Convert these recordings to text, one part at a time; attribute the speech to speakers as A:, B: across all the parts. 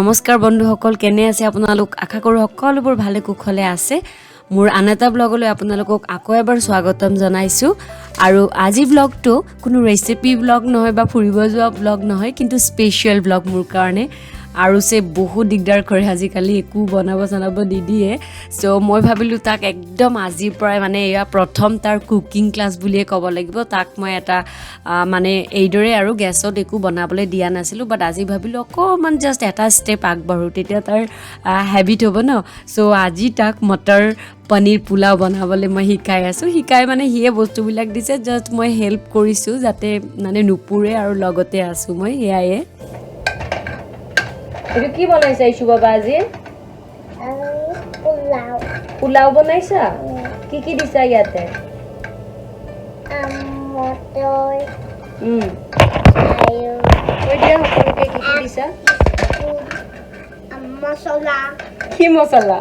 A: নমস্কাৰ বন্ধুসকল কেনে আছে আপোনালোক আশা কৰো সকলোবোৰ ভালে কুশলে আছে মোৰ আনটা ব্লগলৈ আপোনালোকক আকৌ এবাৰ স্বাগতম জনাইছো আৰু আজি ব্লগটো কোনো ৰেচিপি ব্লগ নহয় বা ফুৰিব যোৱা ব্লগ নহয় কিন্তু স্পেশাল ব্লগ মোৰ কাৰণে আৰু সে বহুত দিগদাৰ কৰে আজিকালি একো বনাব দিদিয়ে সো মই ভাবিলো তাক একদম আজিৰ পৰাই মানে এয়া প্ৰথম তাৰ কুকিং ক্লাছ বুলিয়ে ক'ব লাগিব তাক মই এটা মানে এইদৰে আৰু গেছত একো বনাবলৈ দিয়া নাছিলো বাট আজি ভাবিলো অকমান জাস্ট এটা ষ্টেপ আগবাঢ়ো তেতিয়া তাৰ হেবিট হ'ব ন সো আজি তাক মটৰ পনীৰ পোলাও বনাবলৈ মই শিকাই মানে হিয়ে বস্তুবিলাক দিছে জাস্ট মই হেল্প কৰিছো যাতে মানে নুপুৰে আৰু লগতে আছো মই এয়ায়ে এটো কি বনাইছা ইছু বাবা আজি পোলাও বনাইছা কি দিছা ইয়াতে মটৰ আয়ো কই দিয়া সকলোকে কি দিছা মছলা কি মছলা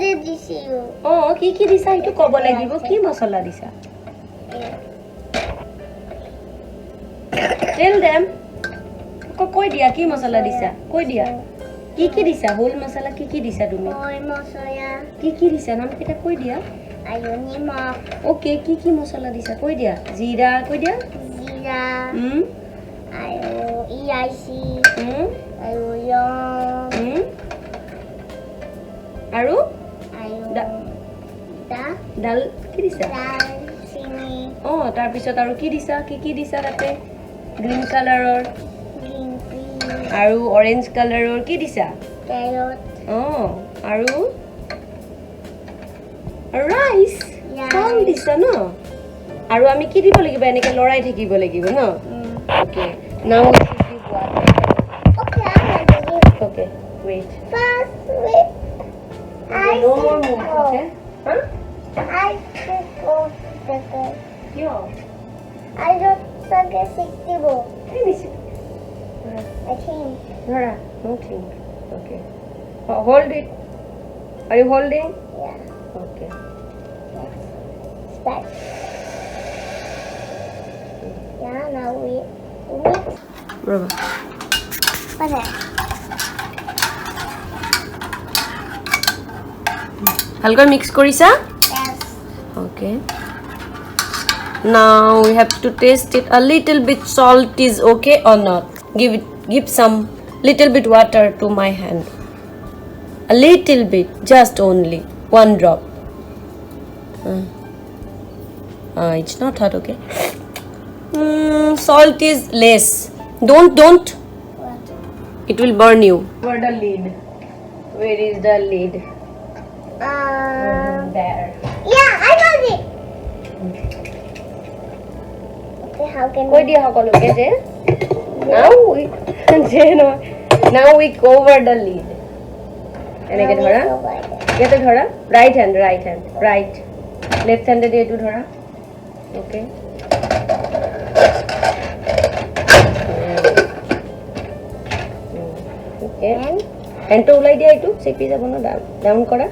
A: দি দিছিও কি দিছা এটো ক'ব লাগিব কি মছলা দিছা টেল দেম কই দিয়া কি মছলা দিছা কই দিয়া কি দিছা হোল মছলা কি দিছা তুমি হোল মছলা কি দিছা নাম কিটা কই দিয়া আয়ো নিমখ ওকে কি মছলা দিছা কই দিয়া জিৰা কই দিয়া জিৰা আয়ো ইলাইচি আয়ো লং আৰু আয়ো ডাল কি দিছা ডাল চিনি তাৰ পিছত আৰু কি দিছা তাতে গ্ৰীন কালাৰৰ আৰু অৰেঞ্জ কালাৰৰ কি দিছা কেৰট আৰু ৰাইস কম দিছা ন আৰু আমি কি দিব লাগিব এনেকে লৰাই থাকিব লাগিব ন ওকে নাও we should give water okay wait first wait no more move okay I go second yo I don't forget 60 bo I think Nora nothing okay hold it are you holding yeah okay start yeah now we mix bravo pada halka mix korisa yes okay now we have to taste it a little bit salt is okay or not give some little bit water to my hand a little bit just only one drop it's not hot okay salt is less don't what? It will burn you where the lid where is the lid there yeah I got it okay how can we dia hakoloke je now we cover the lid এনেকে ধৰা এটা ধৰা right hand left hand দিয়ে এটো ধৰা okay okay hand to উলাই দিয়া এটো চেপি যাব না ডাউন কৰা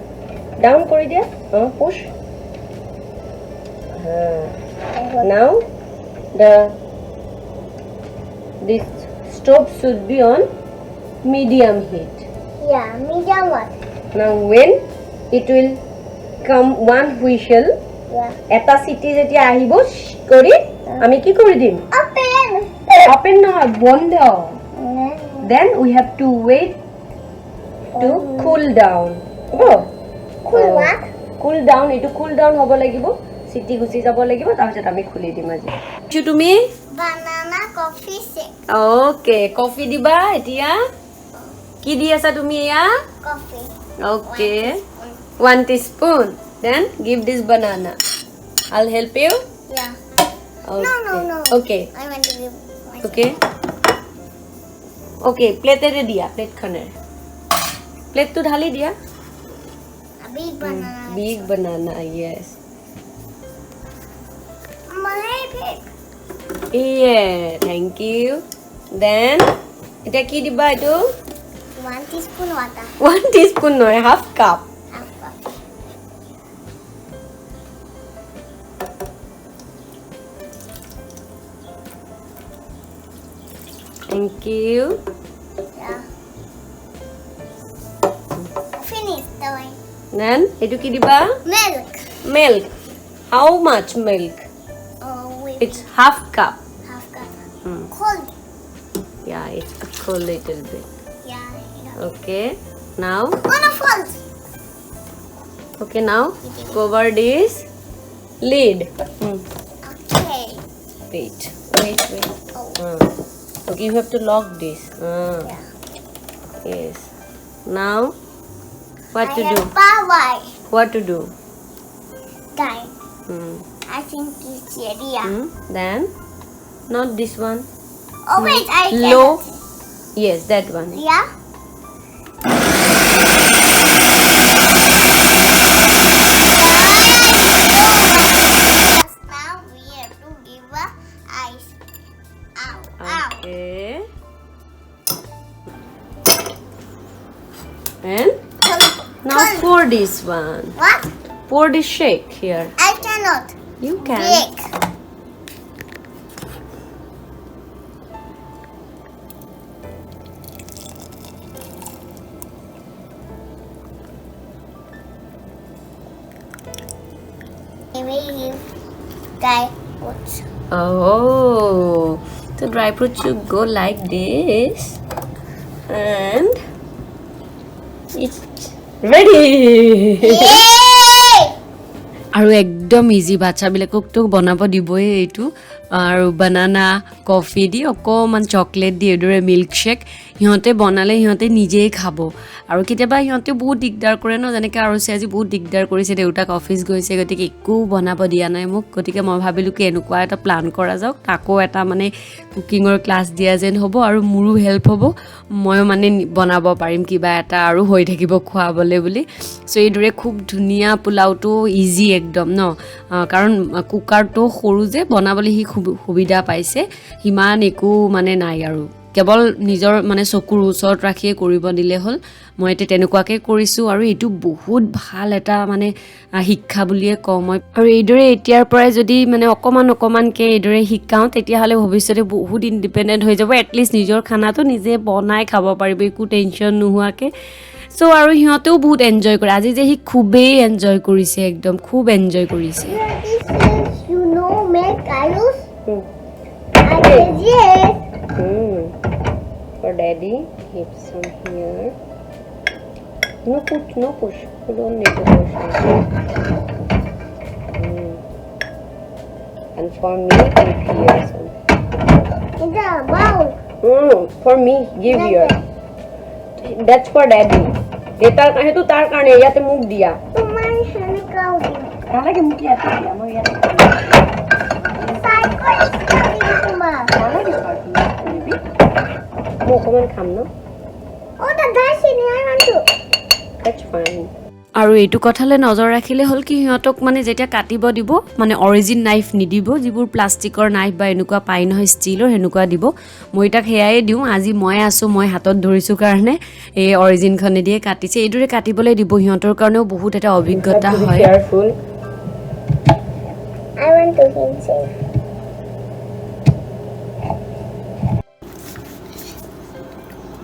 A: ডাউন কৰি দিয়া push now this stove should be on medium heat yeah medium what now when it will come one whistle yeah eta city jeti ahibo kori ami ki kori dim open na bond then we have to wait to cool down cool down etu cool down hobo lagibo city gusi jabo lagibo tar jeta ami khuli dim aji chu tumi banana coffee shake okay coffee diba etia ki di asa tumi ya coffee okay 1 teaspoon then give this banana I'll help you yeah okay. No okay I want to give myself. Okay plate re dia plate khane plate to dhali dia a big banana yes my plate yeah thank you then eta ki diba etu 1 teaspoon water 1 teaspoon no half cup thank you yeah Then, etu ki diba?
B: Milk.
A: Milk. How much milk?
B: With
A: It's half cup.
B: half cup.
A: Hmm.
B: Cold.
A: Yeah, it's a cool little bit.
B: Yeah.
A: Okay. Now,
B: Wonderful.
A: okay, now cover this lid.
B: Okay.
A: Wait.
B: Oh.
A: Okay, you have to lock this.
B: Yeah.
A: Yes. Now, what to do?
B: Power.
A: What to do?
B: Time.
A: Hmm.
B: I think it's area.
A: Then, not this one.
B: Oh wait, I
A: Low.
B: cannot.
A: Yes, that one.
B: Yeah. Now we have to give a ice. Ow.
A: Okay. And now pour this one.
B: What?
A: Pour this shake here.
B: I cannot.
A: You can.
B: Break. Maybe you guy what's
A: Oh, the dry fruit should go like this, and it's ready.
B: Yay!
A: আৰু একদম easy বাচ্চাবিলাককতো বনাব দিবই এইটো আৰু বানানা coffee দি অকণমান chocolate দি এইদৰে milk shake সিহঁতে বনালে সিহঁতে নিজেই খাব আৰু কেতিয়াবা সিহঁতে বহুত দিগদাৰ কৰে ন যেনেকৈ আৰুচি আজি বহুত দিগদাৰ কৰিছে দেউতাক অফিচ গৈছে গতিকে একো বনাব দিয়া নাই মোক গতিকে মই ভাবিলোঁ কি এনেকুৱা এটা প্লান কৰা যাওক তাকো এটা মানে কুকিঙৰ ক্লাছ দিয়া যেন হ'ব আৰু মোৰো হেল্প হ'ব ময়ো মানে বনাব পাৰিম কিবা এটা আৰু হৈ থাকিব খুৱাবলৈ বুলি চ' এইদৰে খুব ধুনীয়া পোলাওটো ইজি একদম ন কাৰণ কুকাৰটো সৰু যে বনাবলৈ সি সুবিধা পাইছে সিমান একো মানে নাই আৰু কেৱল নিজৰ মানে চকুৰ ওচৰত ৰাখিয়ে কৰিব দিলে হ'ল মই এতিয়া তেনেকুৱাকৈ কৰিছোঁ আৰু এইটো বহুত ভাল এটা মানে শিক্ষা বুলিয়ে কওঁ মই আৰু এইদৰে এতিয়াৰ পৰাই যদি মানে অকণমানকৈ এইদৰে শিকাওঁ তেতিয়াহ'লে ভৱিষ্যতে বহুত ইণ্ডিপেণ্ডেণ্ট হৈ যাব এটলিষ্ট নিজৰ খানাটো নিজে বনাই খাব পাৰিব একো টেনশ্যন নোহোৱাকৈ চ' আৰু সিহঁতেও বহুত এনজয় কৰে আজি যে সি খুবেই এনজয় কৰিছে একদম খুব এনজয় কৰিছে
B: You know make Aarush? I said yes.
A: For daddy, keep some here. No push. You don't need to push. And for me, keep here some.
B: In the bowl.
A: For me, give here. That's for daddy. Eta kahe tu tar karne yate muk diya.
B: My hand goes.
A: Kala ke muk yate diya mo yate.
B: Cycle is coming to my.
A: Kala ke party maybe. Mo kaman kham no.
B: Oh, the dash in I want to.
A: That's fine. আৰু এইটো কথালৈ নজৰ ৰাখিলে হ'ল কি সিহঁতক মানে যেতিয়া কাটিব দিব মানে অৰিজিন নাইফ নিদিব যিবোৰ প্লাষ্টিকৰ নাইফ বা এনেকুৱা পাই নহয় ষ্টিলৰ সেনেকুৱা দিব মই তাক সেয়াই দিওঁ আজি মই আছোঁ মই হাতত ধৰিছোঁ কাৰণে এই অৰিজিনখনে দিয়ে কাটিছে এইদৰে কাটিবলৈ দিব সিহঁতৰ কাৰণেও বহুত এটা অভিজ্ঞতা হয়
B: I want to him safe.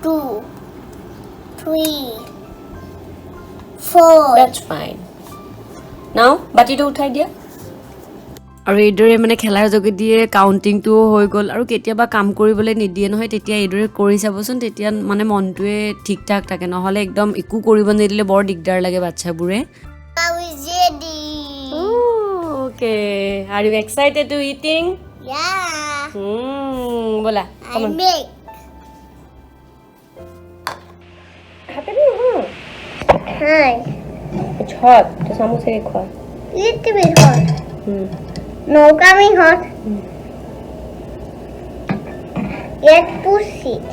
B: Two, three, four.
A: That's fine. Now, বাটিটো উঠাই দিয়া আৰু এইদৰে মানে খেলাৰ যোগেদিয়ে কাউণ্টিংটোও হৈ গ'ল আৰু কেতিয়াবা কাম কৰিবলৈ নিদিয়ে নহয় তেতিয়া এইদৰে কৰি চাবচোন তেতিয়া মানে মনটোৱে ঠিক ঠাক থাকে নহ'লে একদম একো কৰিব নিদিলে বৰ দিগদাৰ লাগে বাচ্চাবোৰে
B: Now is ready.
A: Okay. Are you excited to eating?
B: Yeah.
A: Bola.
B: I make. Hi.
A: It's hot. The samosa is hot.
B: Little bit hot. No coming hot. Yet push it.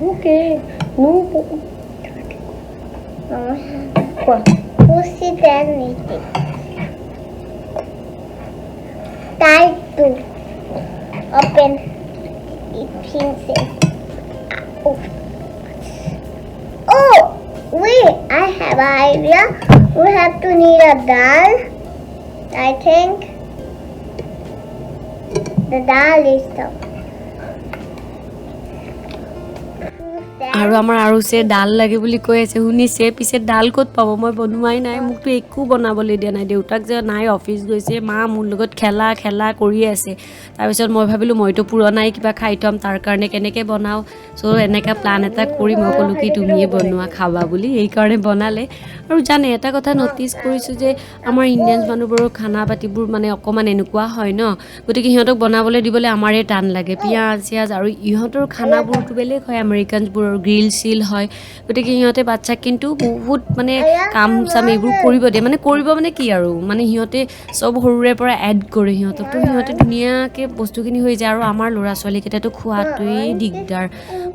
A: Okay. No. What?
B: Push it and eat it. Try to open it pinches. Oh, wait, I have an idea. We have to need a dal. I think the dal is the
A: আৰু আমাৰ আৰুছে ডাল লাগে বুলি কৈ আছে শুনিছে পিছে ডাল ক'ত পাব মই বনোৱাই নাই মোকতো একো বনাবলৈ দিয়া নাই দেউতাক যে নাই অফিচ গৈছে মা মোৰ লগত খেলা কৰিয়ে আছে তাৰপিছত মই ভাবিলোঁ মইতো পুৰণাই কিবা খাই থ'ম তাৰ কাৰণে কেনেকৈ বনাওঁ চ' এনেকৈ প্লান এটা কৰি মই ক'লোঁ কি তুমিয়ে বনোৱা খাবা বুলি এইকাৰণে বনালে আৰু জানে এটা কথা ন'টিছ কৰিছোঁ যে আমাৰ ইণ্ডিয়ানছ মানুহবোৰৰ খানা পাতিবোৰ মানে অকণমান এনেকুৱা হয় ন গতিকে সিহঁতক বনাবলৈ দিবলৈ আমাৰে টান লাগে পিঁয়াজ চিয়াজ আৰু ইহঁতৰ খানাবোৰতো বেলেগ হয় আমেৰিকানছবোৰৰ গ্ৰিল চিল হয় গতিকে সিহঁতে বাচ্ছাক কিন্তু বহুত মানে কাম চাম এইবোৰ কৰিব দিয়ে মানে কৰিব মানে কি আৰু মানে সিহঁতে চব সৰুৰে পৰা এড কৰে সিহঁতক তো সিহঁতে ধুনীয়াকৈ বস্তুখিনি হৈ যায় আৰু আমাৰ ল'ৰা ছোৱালীকেইটাতো খোৱাটোৱেই দিগদাৰ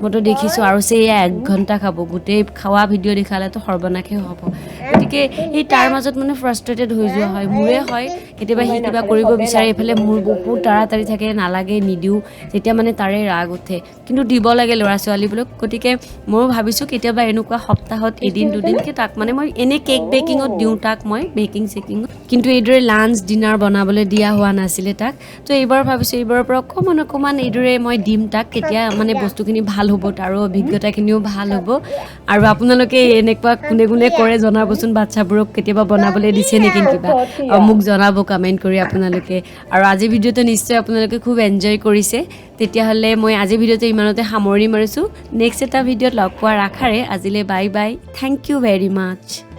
A: মইতো দেখিছোঁ আৰু এয়া 1 ঘণ্টা খাব গোটেই খোৱা ভিডিঅ' দেখালেতো সৰ্বনাশে হ'ব গতিকে এই তাৰ মাজত মানে ফ্ৰাষ্ট্ৰেটেড হৈ যোৱা হয় মোৰে হয় কেতিয়াবা সি কিবা কৰিব বিচাৰে এইফালে মোৰ বহুত তাড়াতাড়ি থাকে নালাগে নিদিওঁ তেতিয়া মানে তাৰে ৰাগ উঠে কিন্তু দিব লাগে ল'ৰা ছোৱালীবোৰক গতিকে ময়ো ভাবিছোঁ কেতিয়াবা এনেকুৱা সপ্তাহত এদিন দুদিনকৈ তাক মানে মই এনেই কেক বেকিঙত দিওঁ তাক মই বেকিং চেকিঙত কিন্তু এইদৰে লাঞ্চ ডিনাৰ বনাবলৈ দিয়া হোৱা নাছিলে তাক তো এইবাৰ ভাবিছোঁ এইবাৰৰ পৰা অকণমান এইদৰে মই দিম তাক তেতিয়া মানে বস্তুখিনি ভাল হ'ব তাৰো অভিজ্ঞতাখিনিও ভাল হ'ব আৰু আপোনালোকে এনেকুৱা কোনে কৰে জনাবচোন বাচ্ছাবোৰক কেতিয়াবা বনাবলৈ দিছে নেকি কিবা মোক জনাব কমেণ্ট কৰি আপোনালোকে আৰু আজি ভিডিঅ'টো নিশ্চয় আপোনালোকে খুব এনজয় কৰিছে তেতিয়াহ'লে মই আজি ভিডিঅ'টো ইমানতে সামৰি মাৰিছোঁ নেক্সট এটা ভিডিঅ'ত লগ পোৱাৰ আশাৰে আজিলৈ bye bye thank you very much